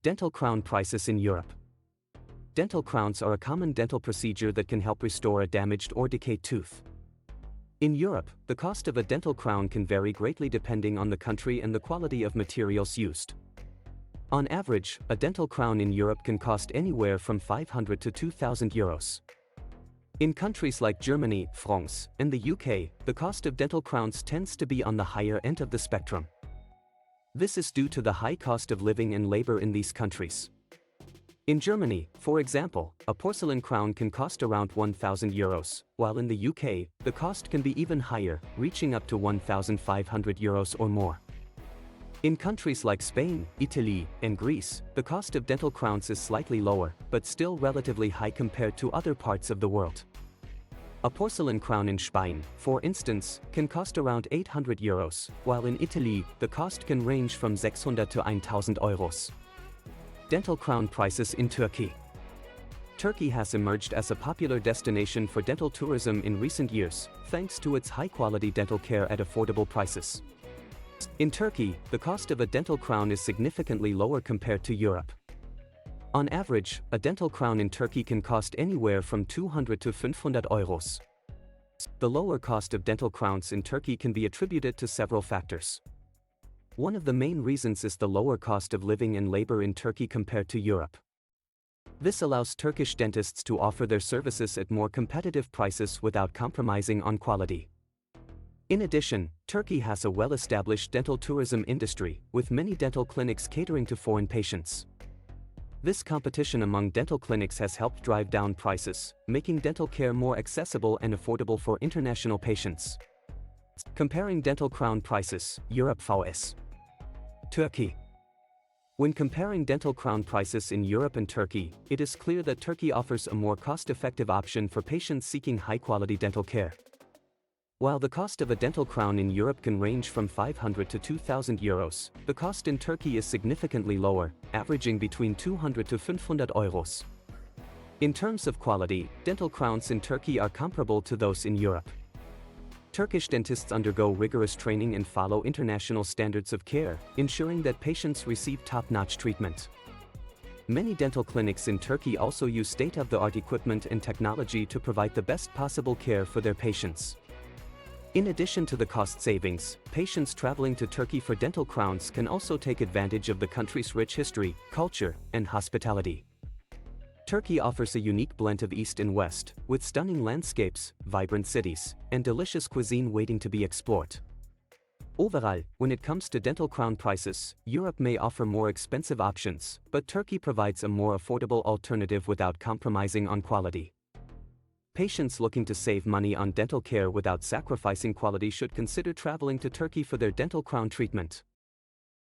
Dental crown prices in Europe. Dental crowns are a common dental procedure that can help restore a damaged or decayed tooth. In Europe, the cost of a dental crown can vary greatly depending on the country and the quality of materials used. On average, a dental crown in Europe can cost anywhere from 500 to 2,000 euros. In countries like Germany, France, and the UK, the cost of dental crowns tends to be on the higher end of the spectrum. This is due to the high cost of living and labor in these countries. In Germany, for example, a porcelain crown can cost around 1,000 euros, while in the UK, the cost can be even higher, reaching up to 1,500 euros or more. In countries like Spain, Italy, and Greece, the cost of dental crowns is slightly lower, but still relatively high compared to other parts of the world. A porcelain crown in Spain, for instance, can cost around 800 euros, while in Italy, the cost can range from 600 to 1,000 euros. Dental crown prices in Turkey. Turkey has emerged as a popular destination for dental tourism in recent years, thanks to its high-quality dental care at affordable prices. In Turkey, the cost of a dental crown is significantly lower compared to Europe. On average, a dental crown in Turkey can cost anywhere from 200 to 500 euros. The lower cost of dental crowns in Turkey can be attributed to several factors. One of the main reasons is the lower cost of living and labor in Turkey compared to Europe. This allows Turkish dentists to offer their services at more competitive prices without compromising on quality. In addition, Turkey has a well-established dental tourism industry, with many dental clinics catering to foreign patients. This competition among dental clinics has helped drive down prices, making dental care more accessible and affordable for international patients. Comparing dental crown prices, Europe vs. Turkey. When comparing dental crown prices in Europe and Turkey, it is clear that Turkey offers a more cost-effective option for patients seeking high-quality dental care. While the cost of a dental crown in Europe can range from 500 to 2,000 euros, the cost in Turkey is significantly lower, averaging between 200 to 500 euros. In terms of quality, dental crowns in Turkey are comparable to those in Europe. Turkish dentists undergo rigorous training and follow international standards of care, ensuring that patients receive top-notch treatment. Many dental clinics in Turkey also use state-of-the-art equipment and technology to provide the best possible care for their patients. In addition to the cost savings, patients traveling to Turkey for dental crowns can also take advantage of the country's rich history, culture, and hospitality. Turkey offers a unique blend of East and West, with stunning landscapes, vibrant cities, and delicious cuisine waiting to be explored. Overall, when it comes to dental crown prices, Europe may offer more expensive options, but Turkey provides a more affordable alternative without compromising on quality. Patients looking to save money on dental care without sacrificing quality should consider traveling to Turkey for their dental crown treatment.